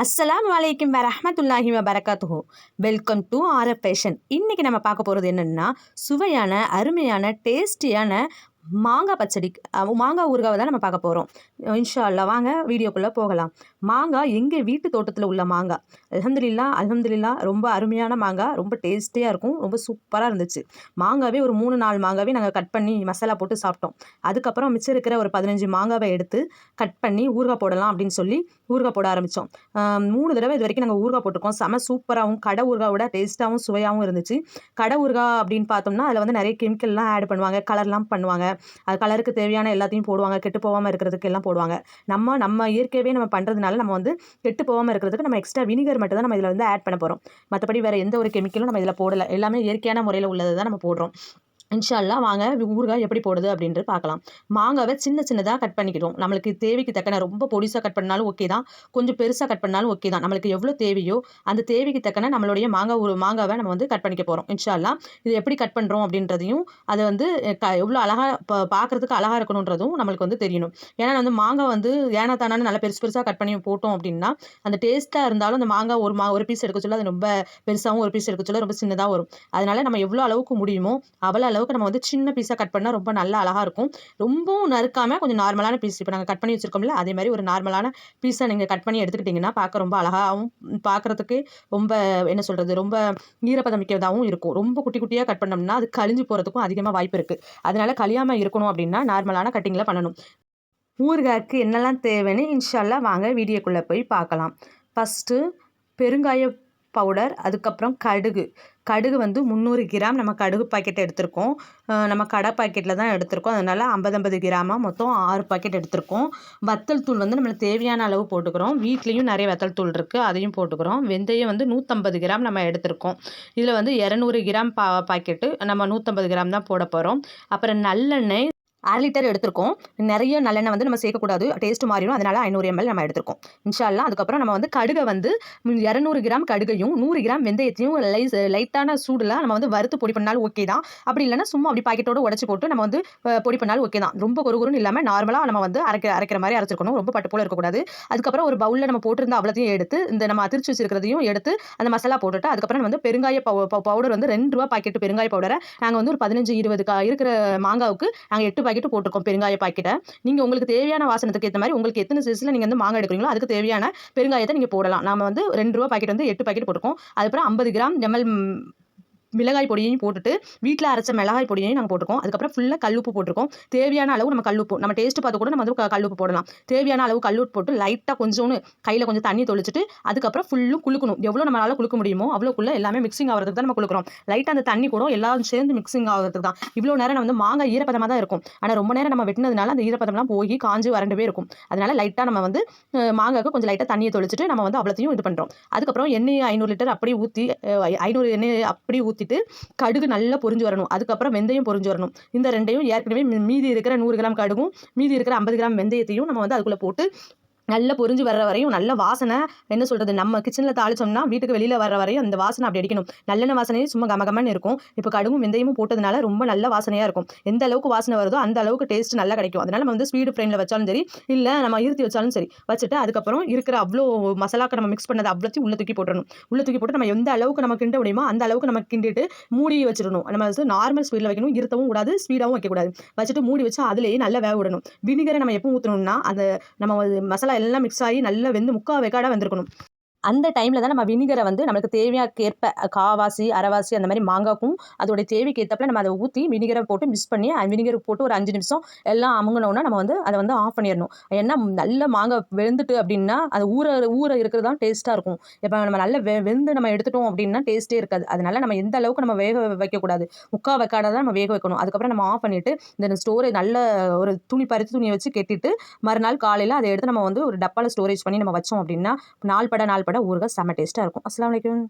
அஸ்ஸலாமு அலைக்கும் வரஹ்மத்துல்லாஹி வபரகாத்துஹு. Welcome to RF fashion. இன்றைக்கி நம்ம பார்க்க போகிறது என்னென்னா, சுவையான அருமையான டேஸ்டியான மாங்காய் பச்சடி, மாங்காய் ஊறுகாவை தான் நம்ம பார்க்க போகிறோம். இன்ஷா அல்லாஹ் வாங்க வீடியோக்குள்ளே போகலாம். மாங்காய் எங்கள் வீட்டு தோட்டத்தில் உள்ள மாங்காய். அல்ஹம்துலில்லாஹ் ரொம்ப அருமையான மாங்காய், ரொம்ப டேஸ்டியாக இருக்கும், ரொம்ப சூப்பராக இருந்துச்சு. மாங்காவே ஒரு 3-4 மாங்காவே நாங்கள் கட் பண்ணி மசாலா போட்டு சாப்பிட்டோம். அதுக்கப்புறம் மிச்சம் இருக்கிற ஒரு 15 மாங்காவை எடுத்து கட் பண்ணி ஊறுகாய் போடலாம் அப்படின்னு சொல்லி ஊறுகாய் போட ஆரம்பித்தோம். 3 தடவை இது வரைக்கும் நாங்கள் ஊறுகாய் போட்டிருக்கோம். செம சூப்பராகவும் கடை ஊறுகாவோட டேஸ்ட்டாகவும் சுவையாகவும் இருந்துச்சு. கடை ஊறுகாய் அப்படின்னு பார்த்தோம்னா அதில் வந்து நிறைய கெமிக்கல்லாம் ஆட் பண்ணுவாங்க, கலர்லாம் பண்ணுவாங்க. அது கலருக்கு தேவையான எல்லாத்தையும் போடுவாங்க, கெட்டு போகாமல் இருக்கிறதுக்கு எல்லாம் போடுவாங்க. நம்ம இயற்கையாகவே நம்ம பண்ணுறதுனால நம்ம வந்து கெட்டு போகாமல் இருக்கிறதுக்கு நம்ம எக்ஸ்ட்ரா வினிகர் மட்டும் தான் நம்ம இதில் வந்து ஆட் பண்ண போகிறோம். மற்றபடி வேறு எந்த ஒரு கெமிக்கலும் நம்ம இதில் போடலை. எல்லாமே இயற்கையான முறையில் உள்ளது தான் நம்ம போடுறோம். இன்ஷா அல்லாஹ் வாங்க ஊறுகாய் எப்படி போடுது அப்படின்ட்டு பார்க்கலாம். மாங்காவை சின்ன சின்னதாக கட் பண்ணிக்கிட்டோம். நம்மளுக்கு தேவைக்கு தக்கன ரொம்ப பொடிசாக கட் பண்ணாலும் ஓகே தான், கொஞ்சம் பெருசாக கட் பண்ணாலும் ஓகே தான். நம்மளுக்கு எவ்வளோ தேவையோ அந்த தேவைக்கு தக்கன நம்மளுடைய மாங்காவை நம்ம வந்து கட் பண்ணிக்க போகிறோம். இன்ஷா அல்லாஹ் இது எப்படி கட் பண்ணுறோம் அப்படின்றதையும், அதை வந்து எவ்வளோ அழகாக பார்க்குறதுக்கு அழகாக இருக்கணுன்றதும் நம்மளுக்கு வந்து தெரியணும். ஏன்னா வந்து மாங்காய் வந்து ஏனா தானான்னு நல்லா பெருசாக கட் பண்ணி போட்டோம் அப்படின்னா அந்த டேஸ்ட்டாக இருந்தாலும் அந்த மாங்காய் ஒரு பீஸ் எடுக்க சொல்ல அது ரொம்ப பெருசாகவும், ஒரு பீஸ் எடுக்க சொல்ல ரொம்ப சின்னதாக வரும். அதனால் நம்ம எவ்வளோ அளவுக்கு முடியுமோ அவ்வளோ அளவுக்கு நம்ம வந்து சின்ன பீஸாக கட் பண்ணால் ரொம்ப நல்லா அழகாக இருக்கும். ரொம்பவும் நறுக்காமல் கொஞ்சம் நார்மலான பீஸ், இப்போ நாங்கள் கட் பண்ணி வச்சுருக்கோம்ல அதே மாதிரி ஒரு நார்மலான பீஸை நீங்கள் கட் பண்ணி எடுத்துக்கிட்டிங்கன்னா பார்க்க ரொம்ப அழகாகவும், பார்க்குறதுக்கு ரொம்ப என்ன சொல்கிறது, ரொம்ப ஈரப்பதம் மிக்கதாகவும் இருக்கும். ரொம்ப குட்டி குட்டியாக கட் பண்ணோம்னா அது கழிஞ்சு போகிறதுக்கும் அதிகமாக வாய்ப்பு இருக்குது. அதனால் கழியாமல் இருக்கணும் அப்படின்னா நார்மலான கட்டிங்கில் பண்ணணும். ஊறுகாய்க்கு என்னெல்லாம் தேவைன்னு இன்ஷா அல்லாஹ் வாங்க வீடியோக்குள்ளே போய் பார்க்கலாம். ஃபஸ்ட்டு பெருங்காய பவுடர், அதுக்கப்புறம் கடுகு வந்து 300 கிராம் நம்ம கடுகு பாக்கெட் எடுத்திருக்கோம். நம்ம கடை பாக்கெட்டில் தான் எடுத்திருக்கோம். அதனால் 50 கிராமாக மொத்தம் 6 பாக்கெட் எடுத்திருக்கோம். வத்தல் தூள் வந்து நம்மளுக்கு தேவையான அளவு போட்டுக்கிறோம். வீட்லேயும் நிறைய வத்தல் தூள் இருக்குது, அதையும் போட்டுக்கிறோம். வெந்தயம் வந்து 150 கிராம் நம்ம எடுத்திருக்கோம். இதில் வந்து 200 கிராம் பாக்கெட்டு நம்ம 150 கிராம் தான் போட போகிறோம். அப்புறம் நல்லெண்ணெய் 1/2 லிட்டர் எடுத்திருக்கோம். நிறைய நல்லெண்ணெய் வந்து நம்ம சேர்க்கக்கூடாது, டேஸ்ட் மாறிடும். அதனால் 500 ml நம்ம எடுத்திருக்கோம். இன்ஷா அல்லாஹ் அதுக்கப்புறம் நம்ம வந்து கடுகை வந்து 200 கிராம் கடுகையும் 100 கிராம் வெந்தயத்தையும் லைட்டான சூடில் நம்ம வந்து வறுத்து பொடி பண்ணாலும் ஓகே தான். அப்படி இல்லைன்னா சும்மா அப்படி பாக்கெட்டோடு உடச்சி போட்டு நம்ம வந்து பொடி பண்ணாலும் ஓகே தான். ரொம்ப கொருகுருன்னு இல்லாமல் நார்மலாக நம்ம வந்து அரைக்கிற மாதிரி அரைச்சிருக்கணும், ரொம்ப பட்டு போல இருக்கக்கூடாது. அதுக்கப்புறம் ஒரு பவுலில் நம்ம போட்டிருந்த அவ்வளோத்தையும் எடுத்து இந்த நம்ம அதிர்ச்சி வச்சிருக்கிறதையும் எடுத்து அந்த மசாலா போட்டுட்டு அதுக்கப்புறம் வந்து பெருங்காய பவுடர் வந்து 2 ரூபா பாக்கெட்டு பெருங்காய பவுடரை நாங்கள் வந்து ஒரு 15-20 இருக்கிற மாங்காவுக்கு நாங்கள் 8 பாக்கெட்டு போட்டிருக்கோம் பெருங்காய பாக்கெட்டை. நீங்கள் உங்களுக்கு தேவையான வாசனத்துக்கு ஏற்ற மாதிரி உங்களுக்கு எத்தனை சைஸில் நீங்கள் வந்து மாங்காய் எடுக்கிறீங்களோ அதுக்கு தேவையான பெருங்காயத்தை நீங்கள் போடலாம். நாம வந்து 2 ரூபா பாக்கெட் வந்து 8 பாக்கெட் போட்டிருக்கோம். அதுக்கப்புறம் 50 கிராம் ml மிளகாய் பொடியையும் போட்டுட்டு வீட்டில் அரைச்ச மிளகாய் பொடியையும் நாங்கள் போட்டிருக்கோம். அதுக்கப்புறம் ஃபுல்லாக கல்லுப்பு போட்டிருக்கோம். தேவையான அளவு நம்ம கல்லுப்பு, நம்ம டேஸ்ட்டு பார்த்து கூட நம்ம வந்து கல்லுப்பு போடலாம். தேவையான அளவு கல்லுப்பு போட்டு லைட்டாக கொஞ்சோன்னு கையில் கொஞ்சம் தண்ணி தொளிச்சிட்டு அதுக்கப்புறம் ஃபுல்லும் குளுக்கணும். எவ்வளோ நம்மளால் குளுக்க முடியுமோ அவ்வளோக்குள்ளே எல்லாமே மிக்சிங் ஆகிறதுக்கு தான் நம்ம குளுக்குறோம். லைட்டாக அந்த தண்ணி கூட எல்லாம் சேர்ந்து மிக்சிங் ஆகிறதுக்கு தான். இவ்வளோ நேரம் நம்ம வந்து மாங்காய் ஈரப்பதமாக தான் இருக்கும். ஆனால் ரொம்ப நேரம் நம்ம வெட்டினதுனால அந்த ஈரப்பதம்லாம் போய் காஞ்சு வறண்டு இருக்கும். அதனால் லைட்டாக நம்ம வந்து மாங்காய்க்கு கொஞ்சம் லைட்டாக தண்ணியை தொளிச்சிட்டு நம்ம வந்து அவ்வளோத்தையும் இது பண்ணுறோம். அதுக்கப்புறம் எண்ணெய் 500 லிட்டர் அப்படியே ஊற்றி 500 எண்ணெய் அப்படியே ஊற்றிட்டு கடுகு நல்லா பொரிஞ்சு வரணும். அதுக்கப்புறம் வெந்தயம் பொரிஞ்சு வரணும். இந்த ரெண்டையும் ஏற்கனவே மீதி இருக்கிற 100 கிராம் கடுகும் மீதி இருக்கிற 50 கிராம் வெந்தயத்தையும் நம்ம வந்து அதுக்குள்ளே போட்டு நல்லா பொரிஞ்சு வர்ற வரையும் நல்ல வாசனை, என்ன சொல்கிறது, நம்ம கிச்சனில் தாளிச்சோம்னா வீட்டுக்கு வெளியில் வர்ற வரையும் அந்த வாசனை அப்படி அடிக்கணும். நல்லெண்ணெய் வாசனையே சும்மா கமகமன்னு இருக்கும். இப்போ கடுகும் வெந்தயமும் போட்டதுனால ரொம்ப நல்ல வாசனையாக இருக்கும். எந்த அளவுக்கு வாசனை வருதோ அந்த அளவுக்கு டேஸ்ட் நல்லா கிடைக்கும். அதனால் நம்ம வந்து ஸ்பீடு ஃப்ளேமில் வச்சாலும் சரி, இல்லை நம்ம இருத்தி வச்சாலும் சரி வச்சுட்டு அதுக்கப்புறம் இருக்கிற அவ்வளோ மசாலாக்கு நம்ம மிக்ஸ் பண்ணதை அவ்வளோத்தையும் உள்ளே தூக்கி போட்டுடணும். உள்ளே தூக்கி போட்டு நம்ம எந்த அளவுக்கு நம்ம கிண்ட முடியுமோ அந்த அளவுக்கு நம்ம கிண்டிட்டு மூடி வச்சிடணும். நம்ம வந்து நார்மல் ஸ்பீடில் வைக்கணும், இருத்தவும் கூடாது, ஸ்பீடாகவும் வைக்கக்கூடாது. வச்சுட்டு மூடி வச்சு அதிலேயே நல்லா வேக விடணும். வினிகரை நம்ம எப்போ ஊற்றணும்னா அந்த நம்ம மசாலா எல்லாம் மிக்ஸ் ஆகி நல்லா வெந்து 3/4 வேக்காடாக வெந்திருக்கணும். அந்த டைமில் தான் நம்ம வினிகரை வந்து நம்மளுக்கு தேவையாக்கேற்ப காவாசி அரைவாசி அந்த மாதிரி மாங்காய்க்கும் அதோடைய தேவைக்கு ஏற்றப்பல நம்ம அதை ஊற்றி வினிகரை போட்டு மிக்ஸ் பண்ணி வினிகர் போட்டு ஒரு 5 நிமிஷம் எல்லாம் அமுங்கினோன்னா நம்ம வந்து அதை வந்து ஆஃப் பண்ணிடணும். ஏன்னா நல்ல மாங்காய் வெந்துட்டு அப்படின்னா அது ஊற இருக்கிறது தான் டேஸ்ட்டாக இருக்கும். இப்போ நம்ம நல்லா வெந்து நம்ம எடுத்துட்டோம் அப்படின்னா டேஸ்ட்டே இருக்காது. அதனால நம்ம எந்த அளவுக்கு நம்ம வேக வைக்கக்கூடாது, 3/4 வேக்காடாக தான் நம்ம வேக வைக்கணும். அதுக்கப்புறம் நம்ம ஆஃப் பண்ணிவிட்டு இந்த ஸ்டோரேஜ் நல்ல ஒரு பருத்தி துணியை வச்சு கெட்டிட்டு மறுநாள் காலையில் அதை எடுத்து நம்ம வந்து ஒரு டப்பாவில் ஸ்டோரேஜ் பண்ணி நம்ம வச்சோம் அப்படின்னா நாள் பட ஊறுகாய் செம்ம டேஸ்ட்டாக இருக்கும். அஸ்ஸலாமு அலைக்கும்.